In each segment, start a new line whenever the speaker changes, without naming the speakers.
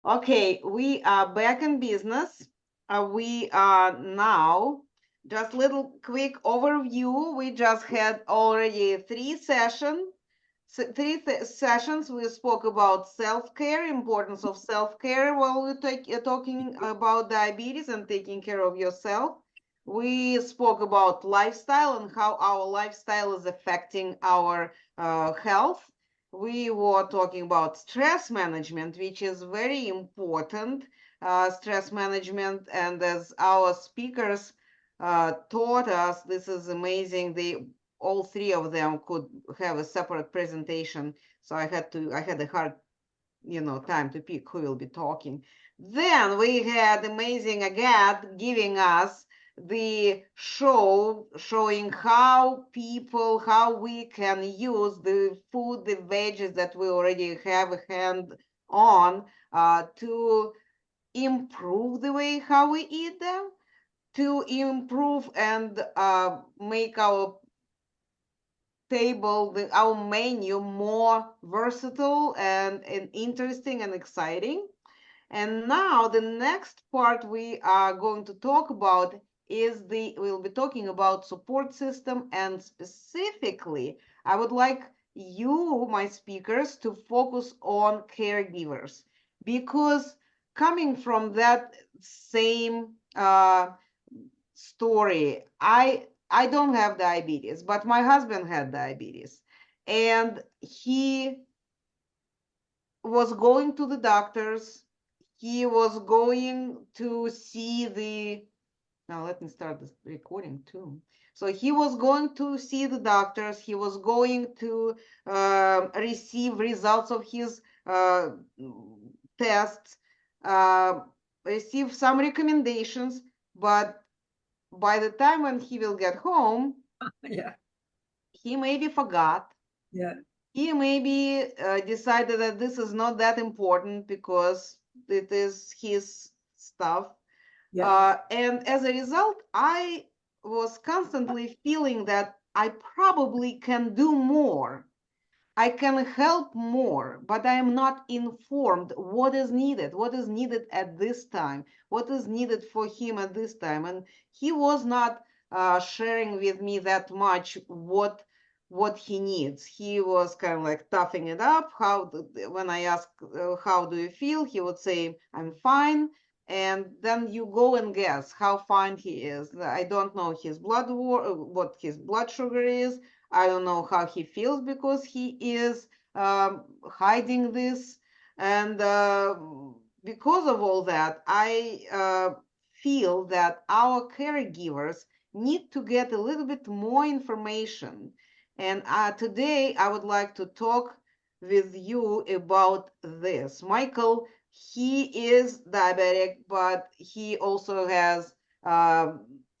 Okay, we are back in business. We are now just little quick overview. We just had already three sessions. We spoke about self-care, importance of self-care while we're talking about diabetes and taking care of yourself. We spoke about lifestyle and how our lifestyle is affecting our health. We were talking about stress management, which is very important, stress management. And as our speakers taught us, this is amazing. All three of them could have a separate presentation. So I had a hard, time to pick who will be talking. Then we had amazing Agat giving us the show showing how we can use the food, the veggies that we already have a hand on to improve the way how we eat them, to improve and make our our menu more versatile and interesting and exciting. And now the next part we are going to talk about is we'll be talking about support system, and specifically, I would like you, my speakers, to focus on caregivers, because coming from that same story, I don't have diabetes, but my husband had diabetes, and he was going to the doctors. He was going to see now let me start this recording too. So he was going to see the doctors. He was going to receive results of his tests, uh, receive some recommendations, but by the time when he will get home,
Yeah,
he maybe forgot.
yeah,
He maybe decided that this is not that important because it is his stuff.
yeah.
And as a result, I was constantly feeling that I probably can do more. I can help more, but I am not informed what is needed at this time, what is needed for him at this time. And he was not sharing with me that much what he needs. He was kind of like toughing it up. When I ask how do you feel, he would say, I'm fine. And then you go and guess how fine he is. I don't know what his blood sugar is. I don't know how he feels because he is hiding this. And because of all that, I feel that our caregivers need to get a little bit more information. And today I would like to talk with you about this. Michael, he is diabetic, but he also has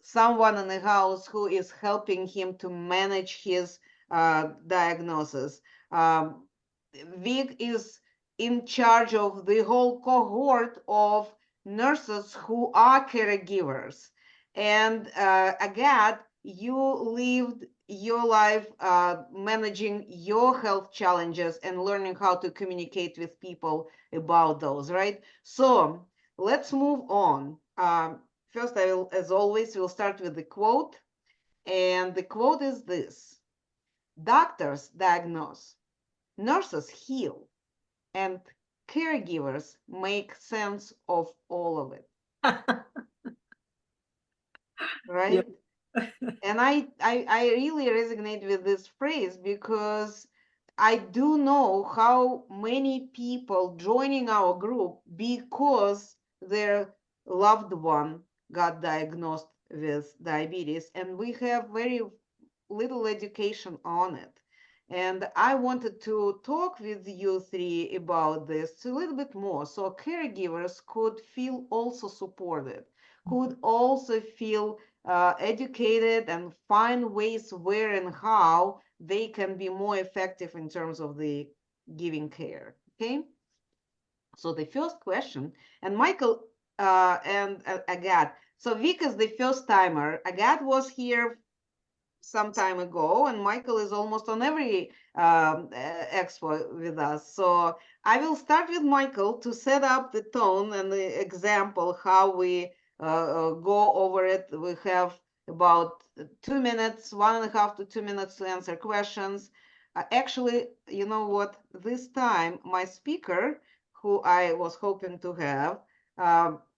someone in the house who is helping him to manage his diagnosis. Vic is in charge of the whole cohort of nurses who are caregivers. And Agat, you lived your life managing your health challenges and learning how to communicate with people about those, right? So let's move on. First, I will, as always, we'll start with the quote. And the quote is this: doctors diagnose, nurses heal, and caregivers make sense of all of it,
Yeah.
right? And I really resonate with this phrase because I do know how many people joining our group because their loved one got diagnosed with diabetes, and we have very little education on it. And I wanted to talk with you three about this a little bit more so caregivers could feel also supported, could also feel educated and find ways where and how they can be more effective in terms of the giving care. Okay. So the first question, and Michael and Agat. So Vic is the first timer. Agat was here some time ago, and Michael is almost on every expo with us. So I will start with Michael to set up the tone and the example how we go over it. We have about 2 minutes, 1.5 to 2 minutes to answer questions. Actually, you know what? This time, my speaker, who I was hoping to have,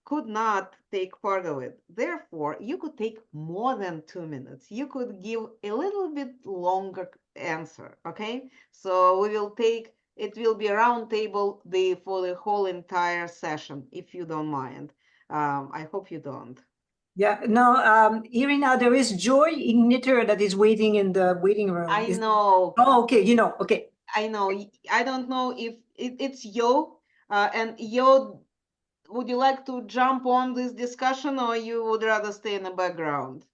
could not take part of it. Therefore, you could take more than 2 minutes. You could give a little bit longer answer, okay? So we will take, it will be a round table for the whole entire session, if you don't mind. I hope you don't.
Yeah, no, Irina, there is Joy Igniter that is waiting in the waiting room.
I know.
Oh, okay, you know, okay.
I know. I don't know if it's Yo, and Yo, would you like to jump on this discussion, or you would rather stay in the background?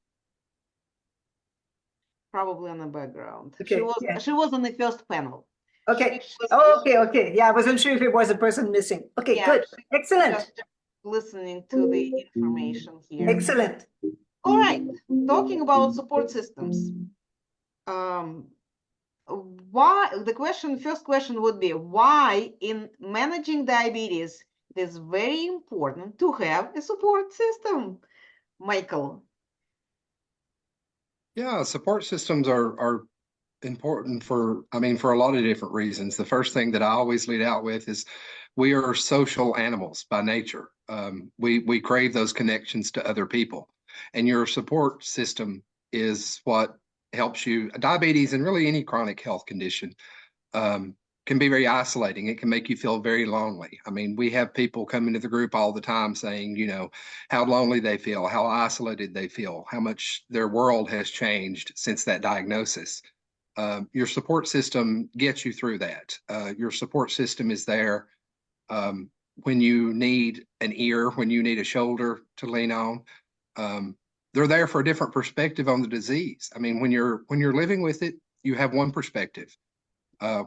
Probably on the background.
Okay,
She was on the first panel.
Okay.
Was,
Okay. Yeah, I wasn't sure if it was a person missing. Okay,
yeah,
good. Excellent.
Just listening to the information here.
Excellent.
All right. Talking about support systems. Why first question would be, why in managing diabetes it is very important to have a support system? Michael.
Yeah, support systems are important for a lot of different reasons. The first thing that I always lead out with is we are social animals by nature. We crave those connections to other people, and your support system is what helps you. Diabetes and really any chronic health condition can be very isolating. It can make you feel very lonely. I mean, we have people come into the group all the time saying, you know, how lonely they feel, how isolated they feel, how much their world has changed since that diagnosis. Your support system gets you through that. Your support system is there when you need an ear, when you need a shoulder to lean on. They're there for a different perspective on the disease. I mean, when you're living with it, you have one perspective.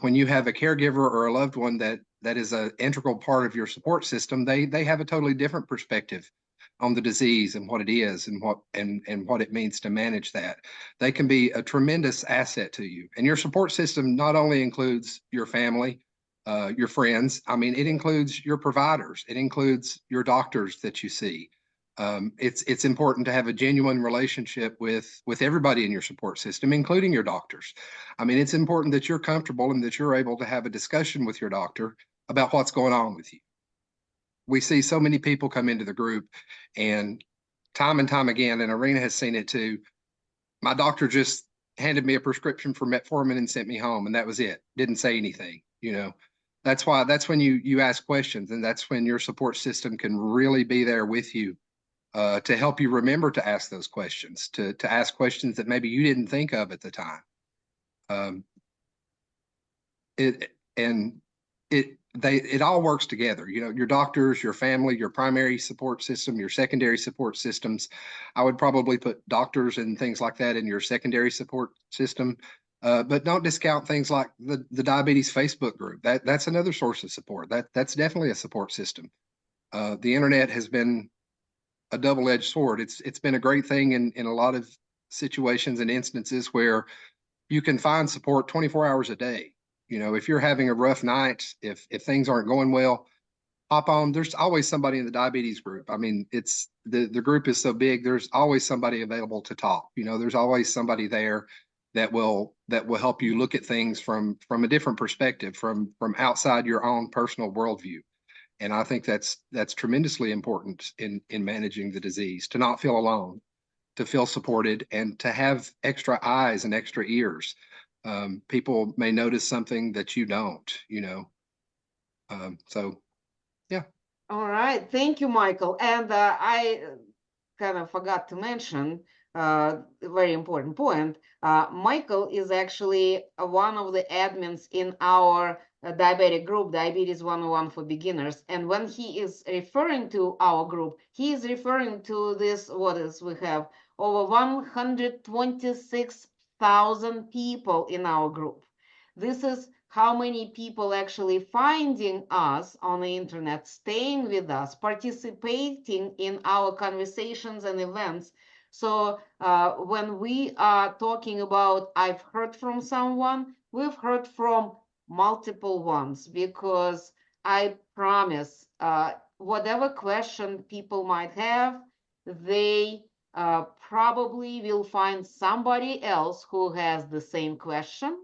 When you have a caregiver or a loved one that is an integral part of your support system, they have a totally different perspective on the disease and what it is and what it means to manage that. They can be a tremendous asset to you. And your support system not only includes your family, your friends. I mean, it includes your providers. It includes your doctors that you see. It's important to have a genuine relationship with everybody in your support system, including your doctors. I mean, it's important that you're comfortable and that you're able to have a discussion with your doctor about what's going on with you. We see so many people come into the group, and time again, and Irina has seen it too, my doctor just handed me a prescription for metformin and sent me home, and that was it. Didn't say anything, you know. That's when you ask questions, and that's when your support system can really be there with you to help you remember to ask those questions, to ask questions that maybe you didn't think of at the time. It all works together. You know, your doctors, your family, your primary support system, your secondary support systems. I would probably put doctors and things like that in your secondary support system. But don't discount things like the diabetes Facebook group. That's another source of support. That's definitely a support system. The internet has been a double-edged sword. It's been a great thing in a lot of situations and instances where you can find support 24 hours a day. You know, if you're having a rough night, if things aren't going well, hop on. There's always somebody in the diabetes group. I mean, it's the group is so big. There's always somebody available to talk. You know, there's always somebody there that will help you look at things from a different perspective, from outside your own personal worldview. And I think that's tremendously important in managing the disease, to not feel alone, to feel supported, and to have extra eyes and extra ears. People may notice something that you don't, you know. So, yeah.
All right. Thank you, Michael. And I kind of forgot to mention a very important point. Michael is actually one of the admins in our diabetic group, Diabetes 101 for Beginners. And when he is referring to our group, he is referring to this, we have over 126,000 people in our group. This is how many people actually finding us on the internet, staying with us, participating in our conversations and events So when we are talking about I've heard from someone, we've heard from multiple ones, because I promise whatever question people might have, they probably will find somebody else who has the same question,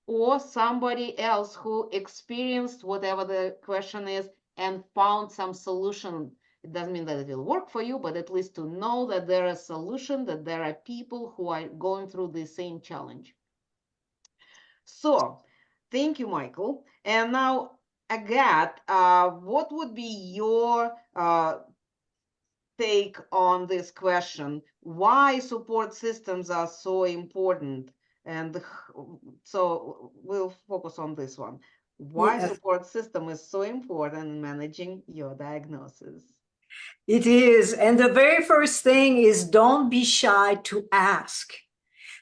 or somebody else who experienced whatever the question is and found some solution. It doesn't mean that it will work for you, but at least to know that there is a solution, that there are people who are going through the same challenge. So thank you, Michael. And now, Agat, what would be your take on this question? Why support systems are so important? And so we'll focus on this one. Why
Yes.
support system is so important in managing your diagnosis?
It is. And the very first thing is don't be shy to ask.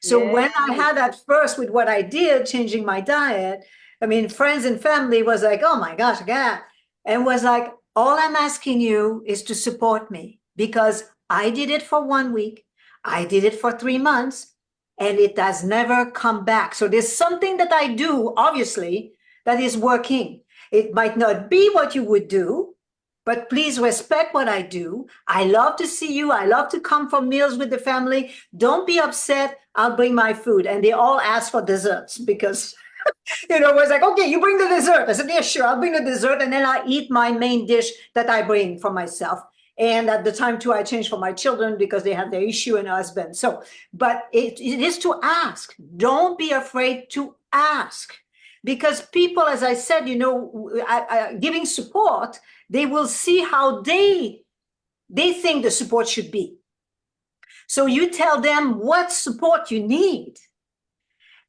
So when I
Yes.
had that first with what I did, changing my diet, I mean, friends and family was like, oh my gosh, yeah. And was like, all I'm asking you is to support me, because I did it for 1 week. I did it for 3 months, and it has never come back. So there's something that I do, obviously, that is working. It might not be what you would do, but please respect what I do. I love to see you. I love to come for meals with the family. Don't be upset. I'll bring my food. And they all ask for desserts because, it was like, okay, you bring the dessert. I said, yeah, sure, I'll bring the dessert. And then I eat my main dish that I bring for myself. And at the time too, I changed for my children because they had their issue and husband. So, but it is to ask. Don't be afraid to ask. Because people, as I said, giving support, they will see how they think the support should be. So you tell them what support you need.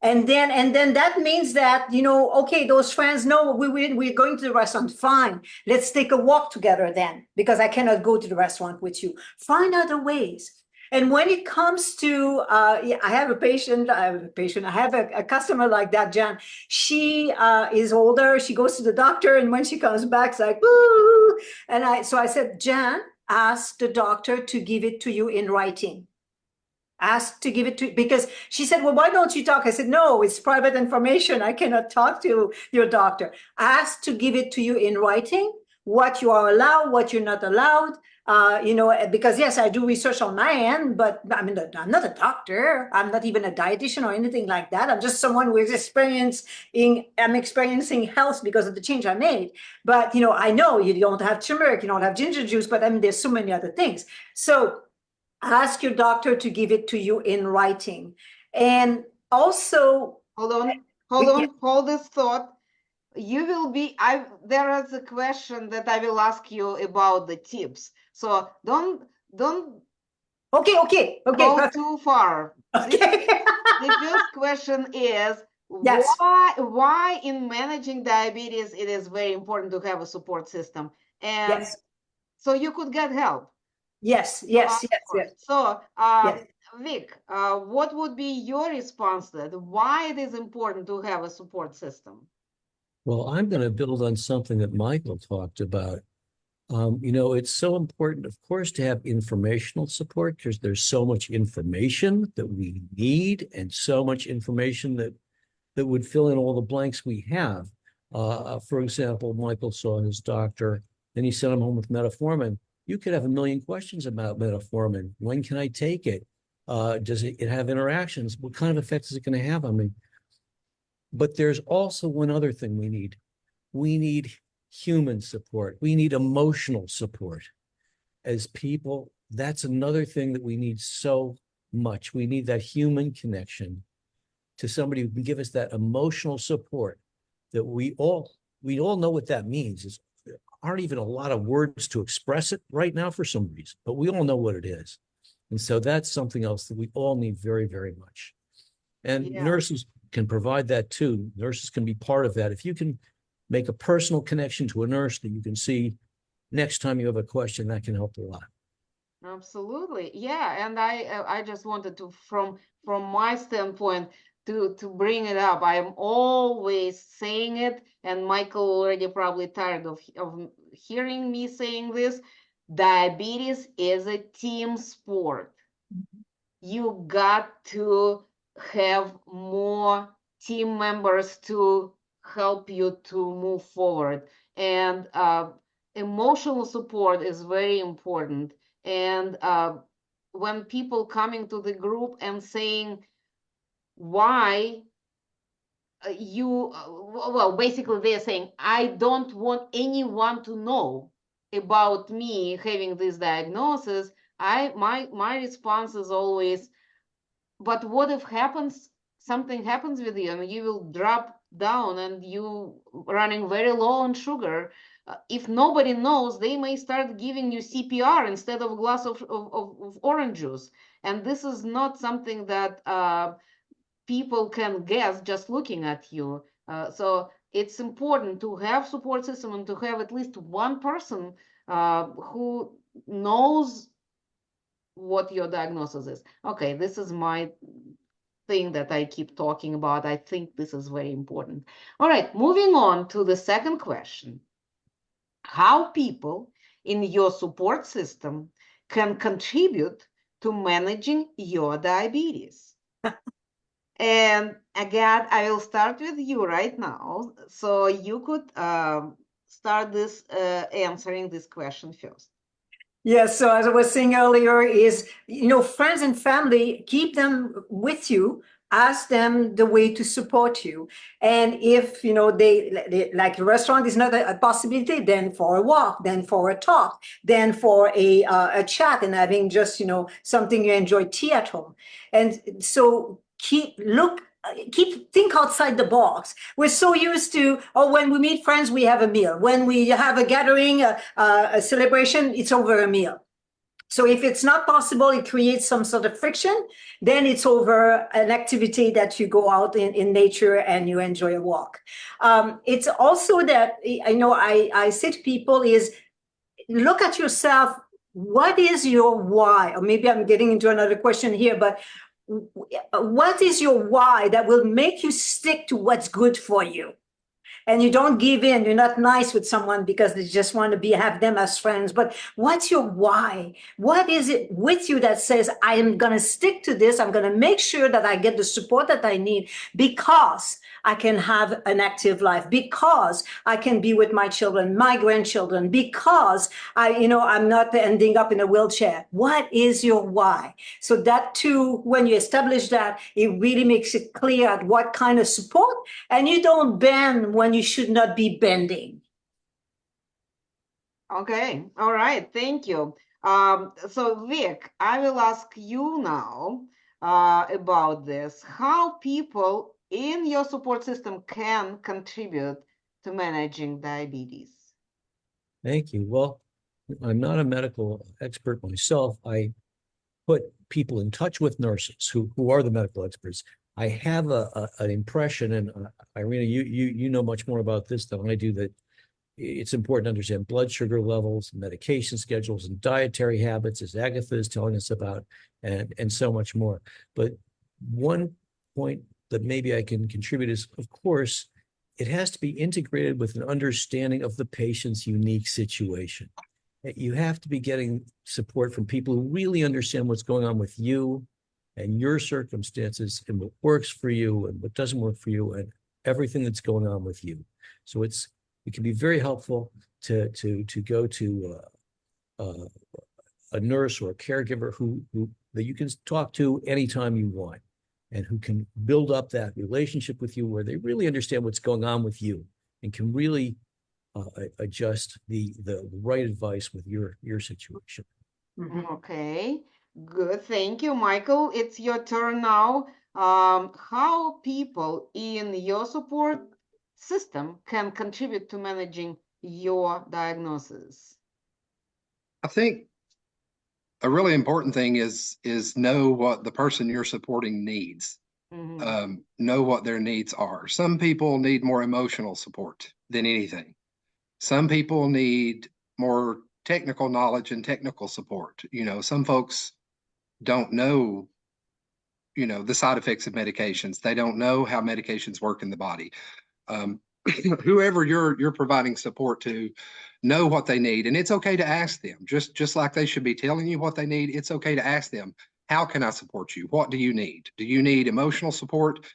And then that means that, okay, those friends know we're going to the restaurant. Fine. Let's take a walk together then, because I cannot go to the restaurant with you. Find other ways. And when it comes to, I have a customer like that, Jan. She is older. She goes to the doctor, and when she comes back, it's like, woo. And so I said, Jan, ask the doctor to give it to you in writing. Ask to give it to, because she said, well, why don't you talk? I said, no, it's private information. I cannot talk to your doctor. Ask to give it to you in writing, what you are allowed, what you're not allowed. Because yes, I do research on my end, but I mean, I'm not a doctor. I'm not even a dietitian or anything like that. I'm just someone who is experiencing health because of the change I made. But, I know you don't have turmeric, you don't have ginger juice, but I mean, there's so many other things. So ask your doctor to give it to you in writing. And also,
Hold this thought. You will be, there is a question that I will ask you about the tips. So don't
okay,
go too far.
okay.
The first question is,
Yes.
why in managing diabetes it is very important to have a support system, and
Yes.
so you could get help.
Yes.
So
Yes.
Vic, what would be your response to that? Why it is important to have a support system?
Well, I'm going to build on something that Michael talked about. It's so important, of course, to have informational support, because there's so much information that we need, and so much information that would fill in all the blanks we have. For example, Michael saw his doctor, and he sent him home with metformin. You could have a million questions about metformin. When can I take it? Does it have interactions? What kind of effects is it going to have on me? But there's also one other thing we need. We need human support. We need emotional support. As people, that's another thing that we need so much. We need that human connection to somebody who can give us that emotional support that we all know what that means. There aren't even a lot of words to express it right now for some reason, but we all know what it is. And so that's something else that we all need very, very much. And nurses can provide that too. Nurses can be part of that. If you can make a personal connection to a nurse that you can see next time you have a question, that can help a lot.
Absolutely. Yeah. And I just wanted to, from my standpoint, to bring it up. I'm always saying it, and Michael already probably tired of hearing me saying this. Diabetes is a team sport. You got to have more team members to help you to move forward. And emotional support is very important. And when people coming to the group and saying why well, basically they're saying, I don't want anyone to know about me having this diagnosis. My response is always, but what if something happens with you and you will drop down and you running very low on sugar? If nobody knows, they may start giving you CPR instead of a glass of orange juice. And this is not something that people can guess just looking at you. So it's important to have support system and to have at least one person who knows what your diagnosis is. Okay, this is my thing that I keep talking about. I think this is very important. All right, moving on to the second question. How people in your support system can contribute to managing your diabetes? And again, I will start with you right now. So you could start this answering this question first.
Yes, so as I was saying earlier, is, friends and family, keep them with you, ask them the way to support you. And if, they like a restaurant is not a possibility, then for a walk, then for a talk, then for a chat and having just, something you enjoy, tea at home. And so think outside the box. We're so used to, when we meet friends, we have a meal. When we have a gathering, a celebration, it's over a meal. So if it's not possible, it creates some sort of friction, then it's over an activity that you go out in nature and you enjoy a walk. It's also that, I say to people is, look at yourself. What is your why? Or maybe I'm getting into another question here, but what is your why that will make you stick to what's good for you? And you don't give in. You're not nice with someone because they just want to have them as friends. But what's your why? What is it with you that says, I am going to stick to this? I'm going to make sure that I get the support that I need because I can have an active life, because I can be with my children, my grandchildren, because I'm not ending up in a wheelchair. What is your why? So that too, when you establish that, it really makes it clear at what kind of support, and you don't bend when you should not be bending.
Okay, all right, thank you. So Vic, I will ask you now about this. How people in your support system can contribute to managing diabetes?
Thank you. Well, I'm not a medical expert myself. I put people in touch with nurses who are the medical experts. I have an impression, and Irina, you know much more about this than I do, that it's important to understand blood sugar levels, medication schedules, and dietary habits, as Agatha is telling us about, and so much more. But one point that maybe I can contribute is, of course, it has to be integrated with an understanding of the patient's unique situation. You have to be getting support from people who really understand what's going on with you and your circumstances and what works for you and what doesn't work for you and everything that's going on with you. So it can be very helpful to go to a nurse or a caregiver who that you can talk to anytime you want, and who can build up that relationship with you where they really understand what's going on with you and can really adjust the right advice with your situation.
Okay, good. Thank you, Michael. It's your turn now. How people in your support system can contribute to managing your diagnosis?
I think a really important thing is know what the person you're supporting needs. Know what their needs are. Some people need more emotional support than anything. Some people need more technical knowledge and technical support. Some folks don't know, the side effects of medications. They don't know how medications work in the body. Whoever you're providing support to, know what they need, and it's okay to ask them. Just like they should be telling you what they need, it's okay to ask them, how can I support you? What do you need? Do you need emotional support?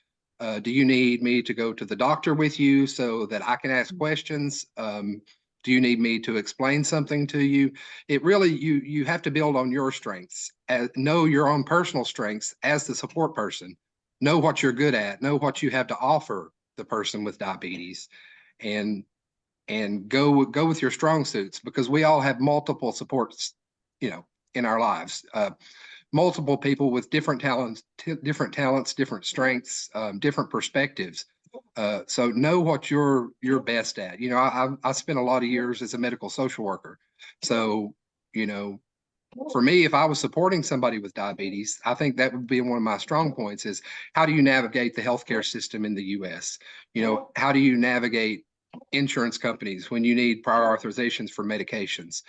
Do you need me to go to the doctor with you so that I can ask questions? Do you need me to explain something to you? It really, you have to build on your strengths, know your own personal strengths as the support person, know what you're good at, know what you have to offer the person with diabetes, and go with your strong suits, because we all have multiple supports, in our lives. Multiple people with different talents, different strengths, different perspectives. So know what you're best at. I spent a lot of years as a medical social worker. So, for me, if I was supporting somebody with diabetes, I think that would be one of my strong points is how do you navigate the healthcare system in the US? How do you navigate insurance companies when you need prior authorizations for medications?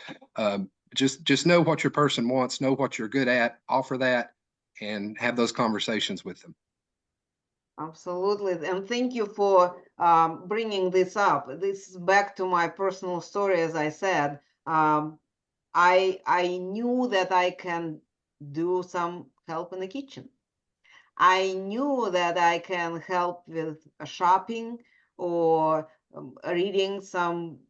Just know what your person wants, know what you're good at, offer that, and have those conversations with them.
Absolutely. And thank you for bringing this up. This is back to my personal story, as I said. I knew that I can do some help in the kitchen. I knew that I can help with shopping or reading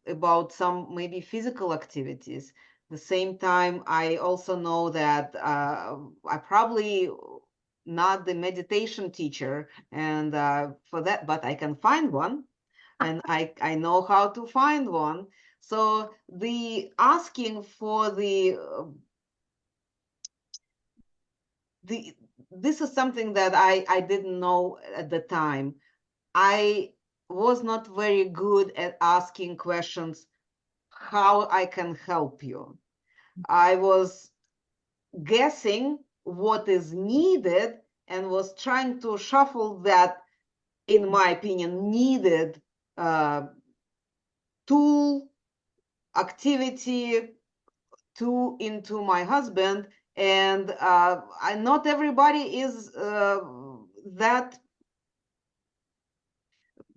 about some maybe physical activities. At the same time, I also know that I probably not the meditation teacher, and for that, but I can find one, and I know how to find one. So the asking for this is something that I didn't know at the time. I was not very good at asking questions, how I can help you. I was guessing what is needed and was trying to shuffle that, in my opinion, needed tool, activity into my husband. And not everybody is that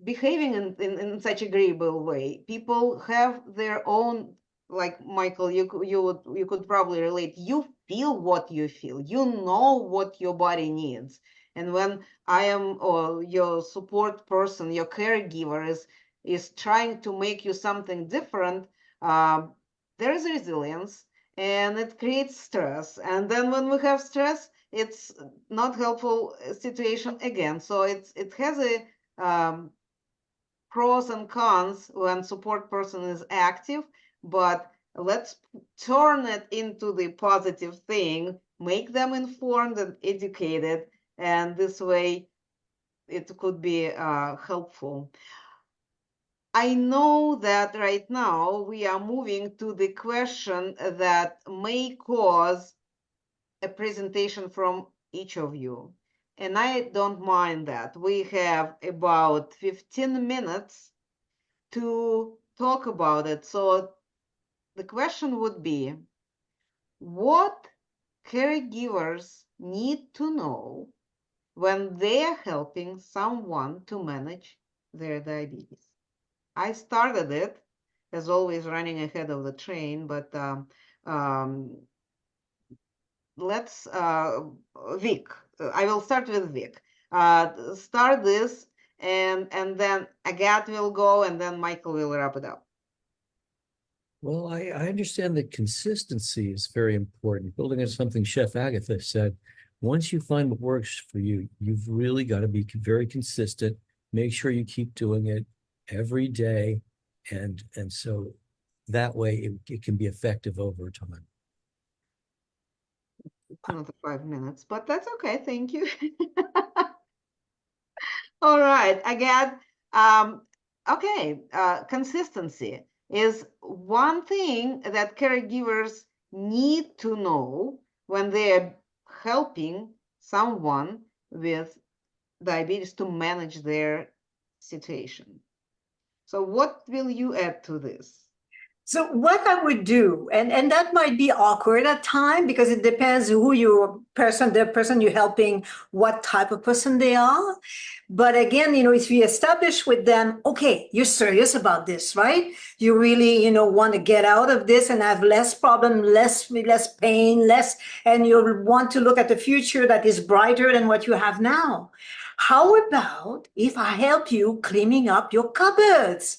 behaving in such agreeable way. People have their own, like Michael, you could probably relate. You feel what you feel. You know what your body needs. And when I am, or your support person, your caregiver is trying to make you something different, there is resilience, and it creates stress. And then when we have stress, it's not helpful situation again. So it has a pros and cons when support person is active, but let's turn it into the positive thing, make them informed and educated, and this way it could be helpful. I know that right now we are moving to the question that may cause a presentation from each of you. And I don't mind that. We have about 15 minutes to talk about it. So the question would be, what caregivers need to know when they are helping someone to manage their diabetes? I started it, as always, running ahead of the train, but let's, Vic, I will start with Vic. Start this, and then Agat will go, and then Michael will wrap it up.
Well, I understand that consistency is very important. Building on something Chef Agatha said, once you find what works for you, you've really got to be very consistent. Make sure you keep doing it every day. And so that way it can be effective over time.
Another 5 minutes, but that's okay. Thank you. All right, again, okay, consistency is one thing that caregivers need to know when they're helping someone with diabetes to manage their situation. So what will you add to this?
So what I would do, and that might be awkward at time because it depends who the person you're helping, what type of person they are. But again, if you establish with them, okay, you're serious about this, right? You really, want to get out of this and have less problem, less pain, and you want to look at the future that is brighter than what you have now. How about if I help you cleaning up your cupboards?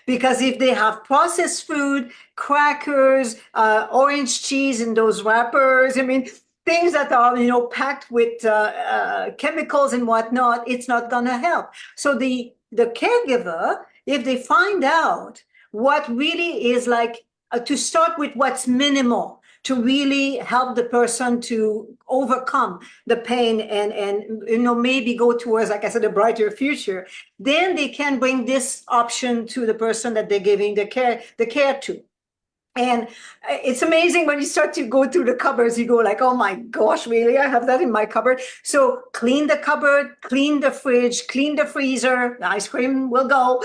Because if they have processed food, crackers, orange cheese in those wrappers, things that are, packed with chemicals and whatnot, it's not going to help. So the caregiver, if they find out what really is like, to start with what's minimal, to really help the person to overcome the pain and maybe go towards, like I said, a brighter future, then they can bring this option to the person that they're giving the care to. And it's amazing when you start to go through the cupboards, you go like, oh my gosh, really? I have that in my cupboard. So clean the cupboard, clean the fridge, clean the freezer, the ice cream will go,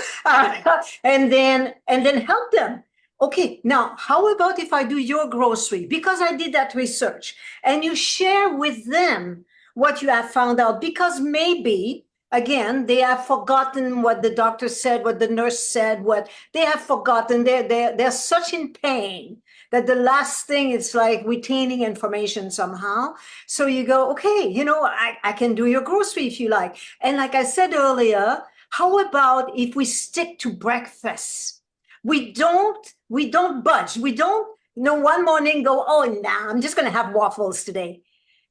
and then help them. Okay, now how about if I do your grocery? Because I did that research, and you share with them what you have found out, because maybe, again, they have forgotten what the doctor said, what the nurse said, what they have forgotten. They're such in pain that the last thing is like retaining information somehow. So you go, okay, I can do your grocery if you like. And like I said earlier, how about if we stick to breakfast? We don't budge. We don't, one morning go, oh, nah, I'm just going to have waffles today.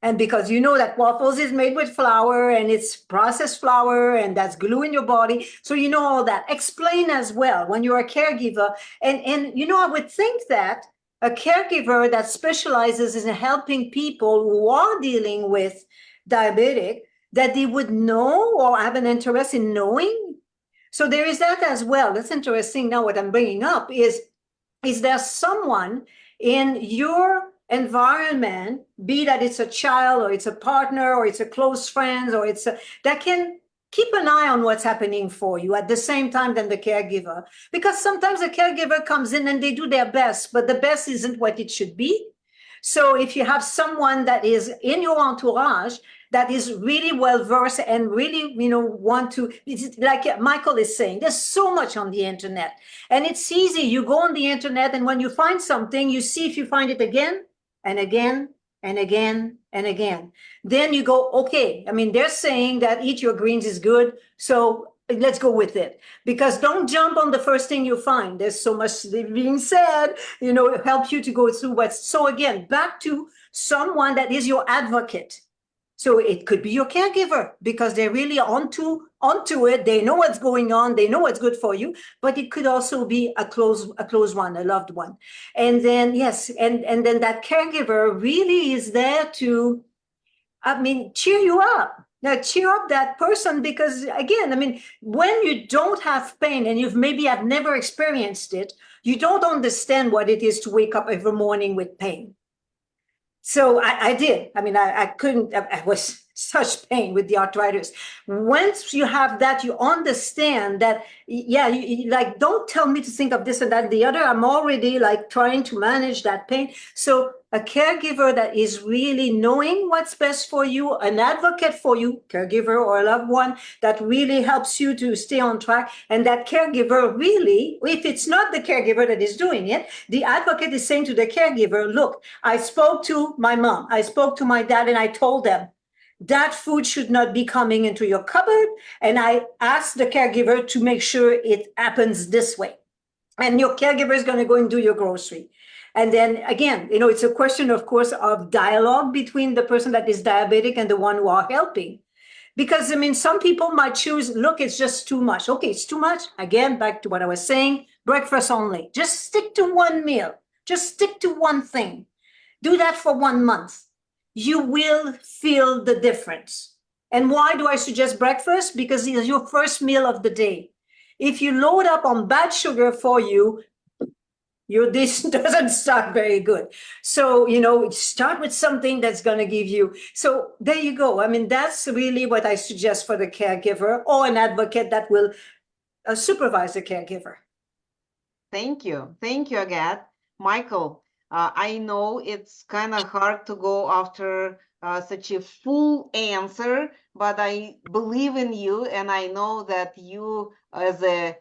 And because that waffles is made with flour and it's processed flour and that's glue in your body. So all that. Explain as well when you're a caregiver. And I would think that a caregiver that specializes in helping people who are dealing with diabetic, that they would know or have an interest in knowing. So there is that as well. That's interesting. Now what I'm bringing up is there someone in your environment, be that it's a child or it's a partner or it's a close friend or that can keep an eye on what's happening for you at the same time than the caregiver? Because sometimes the caregiver comes in and they do their best, but the best isn't what it should be. So if you have someone that is in your entourage that is really well versed and really, want to, like Michael is saying, there's so much on the internet and it's easy. You go on the internet and when you find something, you see if you find it again and again and again and again. Then you go, okay, they're saying that eat your greens is good. So let's go with it, because don't jump on the first thing you find. There's so much being said, it helps you to go through so again, back to someone that is your advocate. So it could be your caregiver because they're really onto it. They know what's going on. They know what's good for you, but it could also be a close one, a loved one. And then, yes. And then that caregiver really is there to, cheer you up. Now, cheer up that person because, again, when you don't have pain and you've maybe have never experienced it, you don't understand what it is to wake up every morning with pain. So I did. I couldn't, I was such pain with the arthritis. Once you have that, you understand that, yeah, you like, don't tell me to think of this and that and the other. I'm already like trying to manage that pain. So a caregiver that is really knowing what's best for you, an advocate for you, caregiver or a loved one that really helps you to stay on track. And that caregiver really, if it's not the caregiver that is doing it, the advocate is saying to the caregiver, look, I spoke to my mom, I spoke to my dad, and I told them, that food should not be coming into your cupboard. And I asked the caregiver to make sure it happens this way. And your caregiver is going to go and do your grocery. And then again, it's a question, of course, of dialogue between the person that is diabetic and the one who are helping. Because, some people might choose, look, it's just too much. Okay, it's too much. Again, back to what I was saying, breakfast only. Just stick to one meal. Just stick to one thing. Do that for 1 month. You will feel the difference. And why do I suggest breakfast? Because it is your first meal of the day. If you load up on bad sugar for you, your day doesn't start very good. So, start with something that's going to give you. So there you go. That's really what I suggest for the caregiver or an advocate that will supervise the caregiver.
Thank you. Thank you, Agathe. Michael, I know it's kind of hard to go after such a full answer, but I believe in you, and I know that you, as a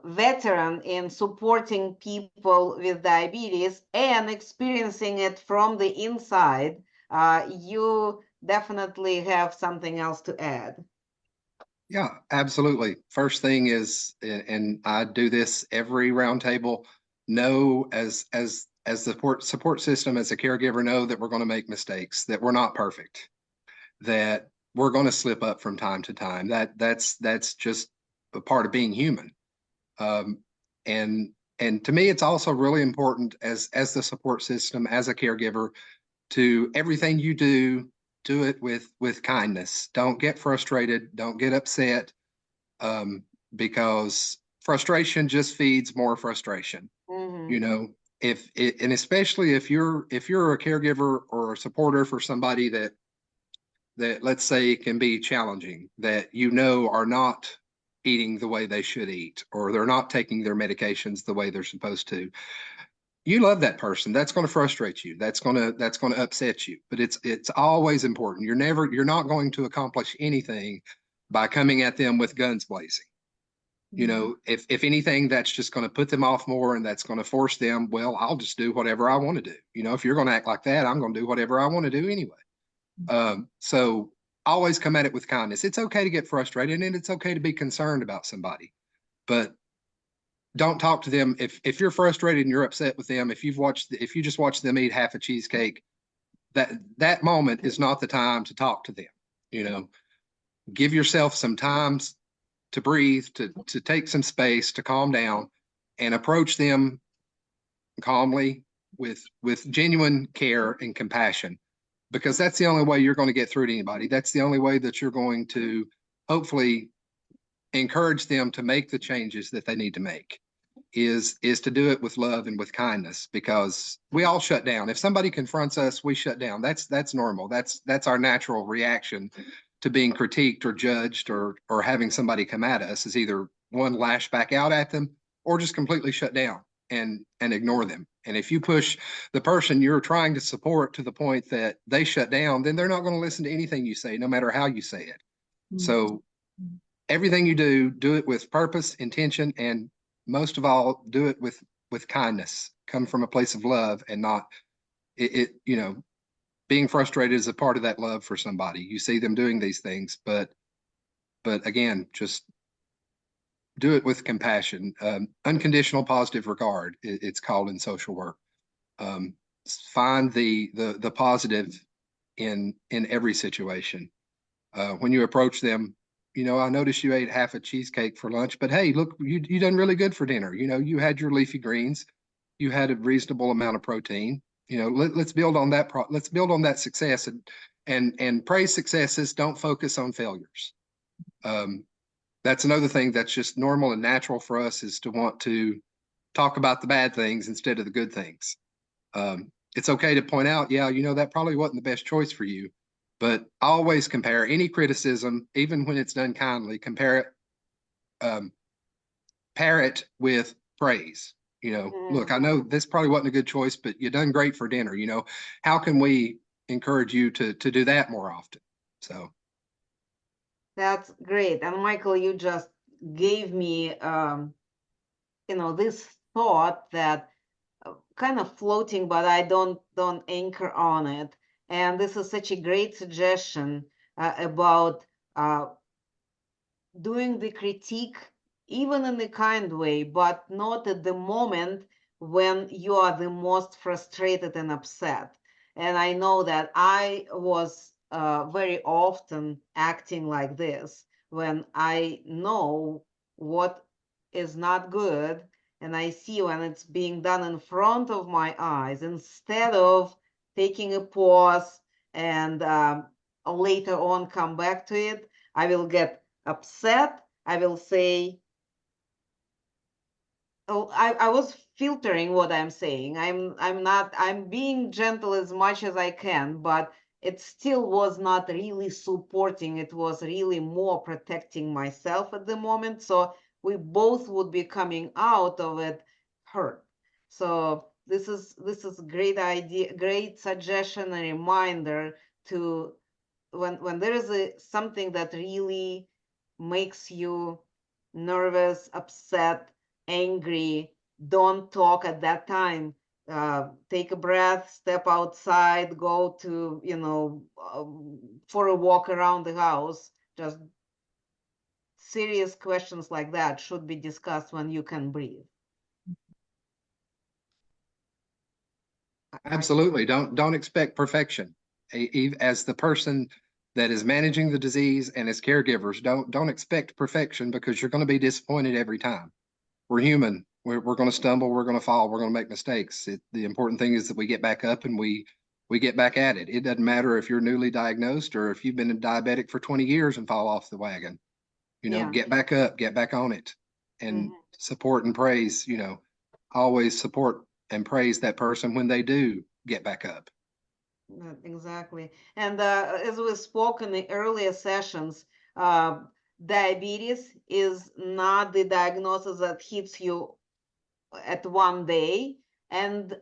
veteran in supporting people with diabetes and experiencing it from the inside, you definitely have something else to add.
Yeah, absolutely. First thing is, and I do this every roundtable, know as the support system, as a caregiver, know that we're going to make mistakes, that we're not perfect, that we're going to slip up from time to time. That's just a part of being human. Um, and to me, it's also really important as the support system, as a caregiver, to everything you do it with kindness. Don't get frustrated. Don't get upset, because frustration just feeds more frustration.
Mhm.
You know, if it, and especially if you're a caregiver or a supporter for somebody that let's say can be challenging, that you know are not eating the way they should eat, or they're not taking their medications the way they're supposed to. You love that person. That's going to frustrate you. That's going to upset you. But it's always important. You're not going to accomplish anything by coming at them with guns blazing. You know, if anything, that's just going to put them off more, and that's going to force them, well, I'll just do whatever I want to do. You know, if you're going to act like that, I'm going to do whatever I want to do anyway. So always come at it with kindness. It's okay to get frustrated, and it's okay to be concerned about somebody, but don't talk to them if you're frustrated and you're upset with them. If you just watch them eat half a cheesecake, that moment is not the time to talk to them. You know, give yourself some time to breathe, to take some space, to calm down, and approach them calmly with genuine care and compassion, because that's the only way you're going to get through to anybody. That's the only way that you're going to hopefully encourage them to make the changes that they need to make, is to do it with love and with kindness, because we all shut down. If somebody confronts us, we shut down. That's normal. That's our natural reaction to being critiqued or judged, or having somebody come at us, is either one, lash back out at them, or just completely shut down and ignore them. And if you push the person you're trying to support to the point that they shut down, then they're not going to listen to anything you say, no matter how you say it. So everything you do it with purpose, intention, and most of all, do it with kindness. Come from a place of love, and not you know, being frustrated is a part of that love for somebody. You see them doing these things, but again, just do it with compassion. Unconditional positive regard, it's called in social work. Find the positive in every situation. When you approach them, you know, I noticed you ate half a cheesecake for lunch, but hey, look, you done really good for dinner. You know, you had your leafy greens, you had a reasonable amount of protein. You know, let's build on that. Let's build on that success, and praise successes. Don't focus on failures. That's another thing that's just normal and natural for us, is to want to talk about the bad things instead of the good things. It's okay to point out, yeah, you know, that probably wasn't the best choice for you, but always compare any criticism, even when it's done kindly, pair it with praise. You know, look, I know this probably wasn't a good choice, but you done great for dinner. You know, how can we encourage you to do that more often? So
That's great. And Michael, you just gave me, this thought that kind of floating, but I don't anchor on it. And this is such a great suggestion about doing the critique, even in a kind way, but not at the moment when you are the most frustrated and upset. And I know that I was very often acting like this when I know what is not good, and I see when it's being done in front of my eyes, instead of taking a pause and later on come back to it, I will get upset. I will say, oh, I was filtering what I'm saying. I'm being gentle as much as I can, but it still was not really supporting. It was really more protecting myself at the moment. So we both would be coming out of it hurt. So this is a great idea, great suggestion, a reminder to when there is something that really makes you nervous, upset, angry, don't talk at that time. Take a breath, step outside, go to, for a walk around the house. Just serious questions like that should be discussed when you can breathe.
Absolutely. Don't expect perfection. As the person that is managing the disease and as caregivers, don't expect perfection because you're going to be disappointed every time. We're human. We're going to stumble. We're going to fall. We're going to make mistakes. The important thing is that we get back up and we get back at it. It doesn't matter if you're newly diagnosed or if you've been a diabetic for 20 years and fall off the wagon.
Yeah.
Get back up, get back on it, and support and praise. Always support and praise that person when they do get back up.
Exactly. And as we spoke in the earlier sessions, diabetes is not the diagnosis that hits you at one day. And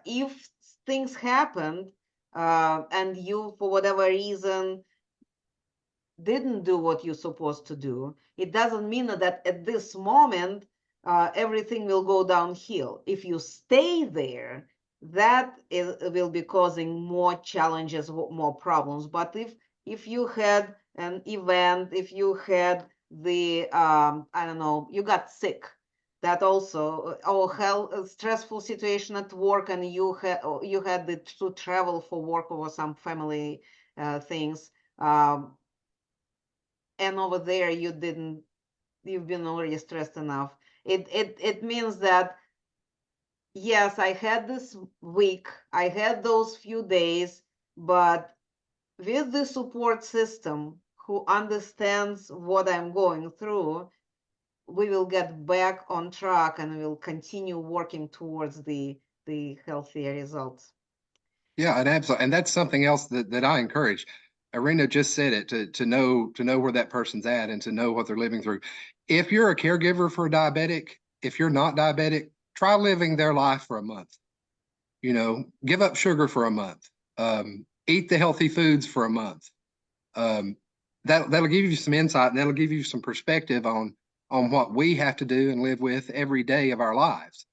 if things happened and you, for whatever reason, didn't do what you're supposed to do, it doesn't mean that at this moment everything will go downhill. If you stay there, that will be causing more challenges, more problems. But if you had an event, if you had the I don't know, you got sick, that also, or health stressful situation at work, and you had to travel for work or some family things. And over there you've been already stressed enough. It means that, yes, I had this week, I had those few days, but with the support system who understands what I'm going through, we will get back on track and we'll continue working towards the healthier results.
Yeah, and absolutely, and that's something else that I encourage. Irina just said it, to know where that person's at and to know what they're living through. If you're a caregiver for a diabetic, if you're not diabetic, try living their life for a month. Give up sugar for a month. Eat the healthy foods for a month. That'll give you some insight and that'll give you some perspective on what we have to do and live with every day of our lives.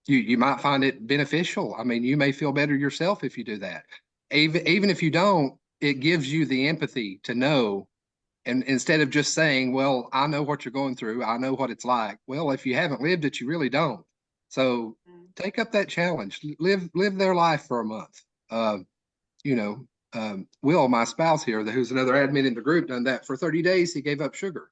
You might find it beneficial. I mean, you may feel better yourself if you do that. Even if you don't, it gives you the empathy to know. And instead of just saying, well, I know what you're going through, I know what it's like. Well, if you haven't lived it, you really don't. So take up that challenge. Live their life for a month. Will, my spouse here, who's another admin in the group, done that for 30 days. He gave up sugar.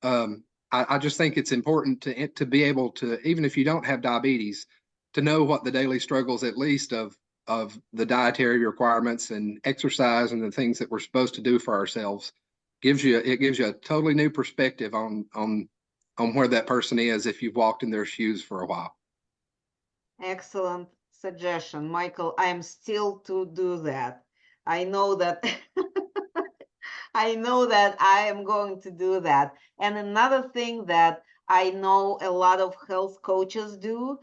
I just think it's important to be able to, even if you don't have diabetes, to know what the daily struggles, at least of the dietary requirements and exercise and the things that we're supposed to do for ourselves. It gives you a totally new perspective on where that person is if you've walked in their shoes for a while.
Excellent suggestion, Michael. I am still to do that. I know that I know that I am going to do that. And another thing that I know a lot of health coaches do,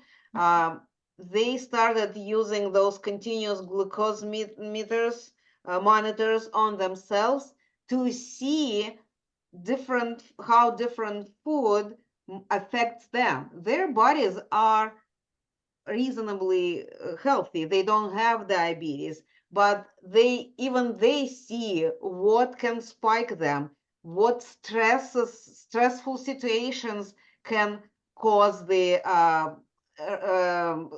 they started using those continuous glucose meters, monitors on themselves to see how different food affects them. Their bodies are reasonably healthy. They don't have diabetes, but they see what can spike them, what stressful situations can cause the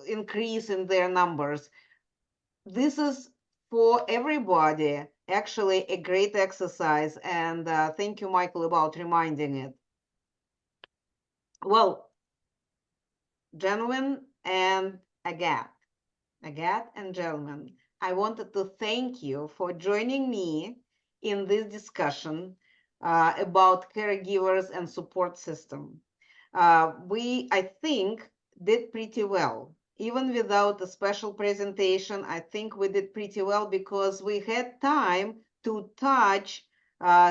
increase in their numbers. This is for everybody actually a great exercise, and thank you, Michael, about reminding it. Well, gentlemen and Agat and gentlemen, I wanted to thank you for joining me in this discussion about caregivers and support system. We, I think, did pretty well. Even without a special presentation, I think we did pretty well because we had time to touch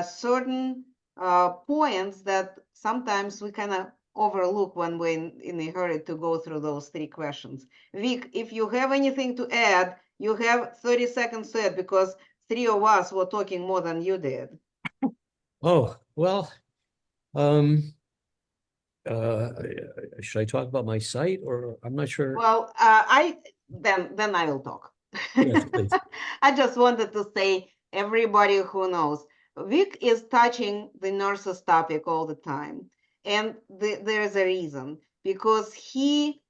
certain points that sometimes we kind of overlook when we're in a hurry to go through those 3 questions. Vic, if you have anything to add, you have 30 seconds to add because 3 of us were talking more than you did.
Oh, well, um, should I talk about my site or I'm not sure.
Well, then I will talk.
Yes, please.
I just wanted to say, everybody who knows, Vic is touching the nurses topic all the time. And there's a reason, because he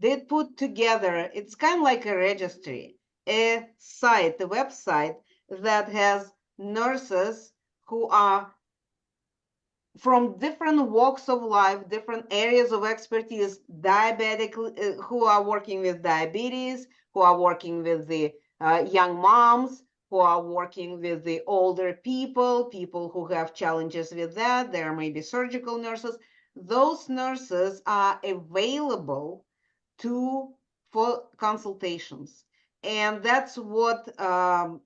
did put together, it's kind of like a registry, a site, a website that has nurses who are from different walks of life, different areas of expertise, who are working with diabetes, who are working with the young moms, who are working with the older people who have challenges with that. There may be surgical nurses. Those nurses are available for consultations. And that's what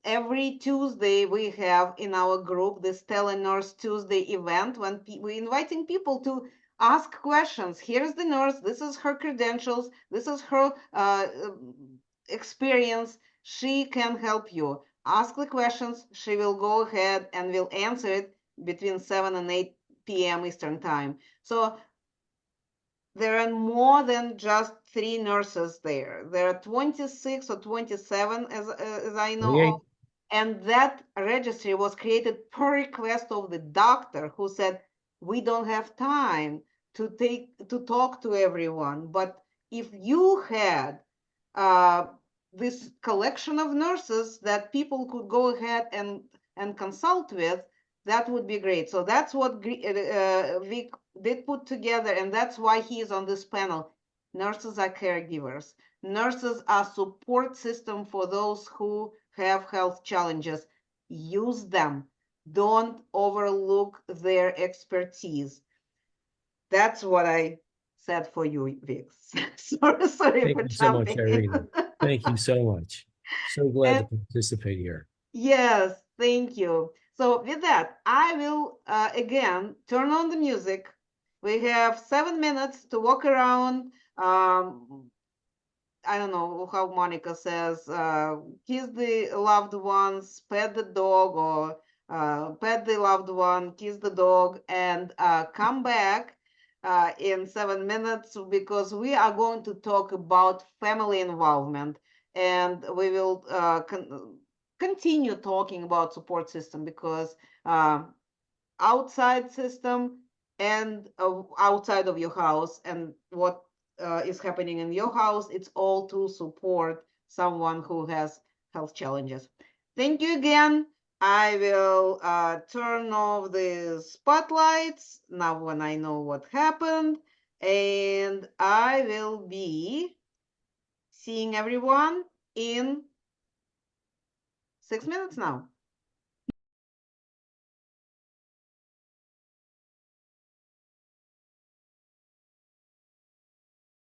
every Tuesday we have in our group, this Telenurse Tuesday event, when we're inviting people to ask questions. Here's the nurse, this is her credentials, this is her experience. She can help you. Ask the questions, she will go ahead and will answer it between 7 and 8 p.m. Eastern time. So there are more than just 3 nurses there. There are 26 or 27, as I know.
28.
And that registry was created per request of the doctor who said, we don't have time to talk to everyone. But if you had this collection of nurses that people could go ahead and consult with, that would be great. So that's what Vic did put together, and that's why he is on this panel. Nurses are caregivers. Nurses are support system for those who have health challenges. Use them. Don't overlook their expertise. That's what I said for you, Vic. sorry
Thank
for
you so much,
jumping
Irina.
in.
Thank you so much. So glad to participate here.
Yes, thank you. So with that, I will again turn on the music. We have 7 minutes to walk around. I don't know how Monica says, kiss the loved ones, pet the dog, or pet the loved one, kiss the dog, and come back in 7 minutes because we are going to talk about family involvement, and we will continue talking about support system because outside system and outside of your house and what is happening in your house, it's all to support someone who has health challenges. Thank you again. I will turn off the spotlights now when I know what happened, and I will be seeing everyone in 6 minutes now.